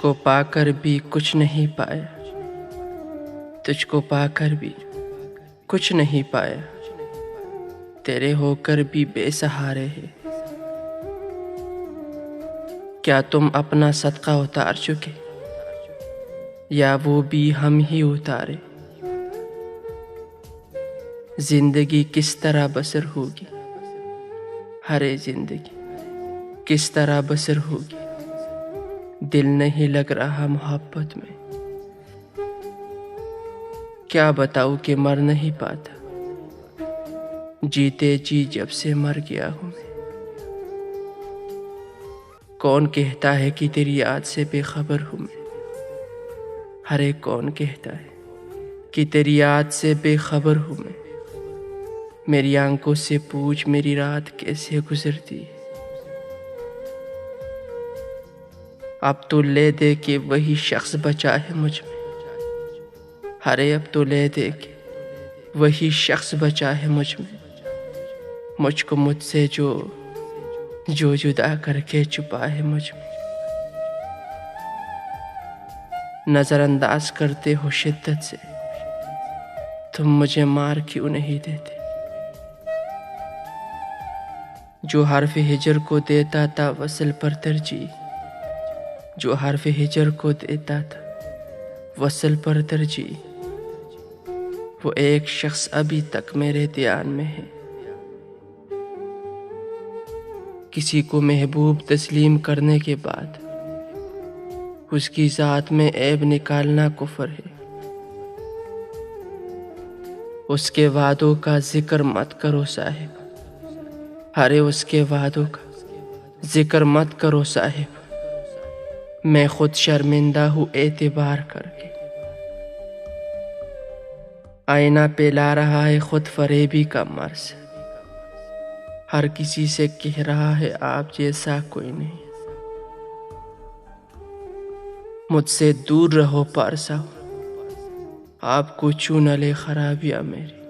तुझको पाकर भी कुछ नहीं पाया, तुझको पाकर भी कुछ नहीं पाया, तेरे होकर भी बेसहारे हैं। क्या तुम अपना सदका उतार चुके या वो भी हम ही उतारे? जिंदगी किस तरह बसर होगी, हरे जिंदगी किस तरह बसर होगी, दिल नहीं लग रहा मोहब्बत में। क्या बताऊं कि मर नहीं पाता, जीते जी जब से मर गया हूं मैं। कौन कहता है कि तेरी याद से बेखबर हूं मैं, हरे कौन कहता है कि तेरी याद से बेखबर हूं मैं। मेरी आंखों से पूछ मेरी रात कैसे गुजरती है। अब तो ले दे के वही शख्स बचा है मुझ में, हरे अब तो ले दे के वही शख्स बचा है मुझ में। मुझको मुझसे जो जुदा करके छुपा है मुझ में। नजरअंदाज करते हो शिद्दत से, तुम मुझे मार क्यों नहीं देते? जो हर्फ हिजर को देता था वसल पर तरजीह, जो हर्फ हिजर को देता था वसल पर तरजीह, वो एक शख्स अभी तक मेरे ध्यान में है। किसी को महबूब तस्लीम करने के बाद उसकी ज़ात में ऐब निकालना कुफ्र है। उसके वादों का जिक्र मत करो साहिब, हरे उसके वादों का जिक्र मत करो साहिब। मैं खुद शर्मिंदा हूँ एतबार करके। आईना पे ला रहा है खुद फरेबी का मर्ज, हर किसी से कह रहा है आप जैसा कोई नहीं। मुझसे दूर रहो पारसा, आपको छू न ले खराबियाँ मेरी।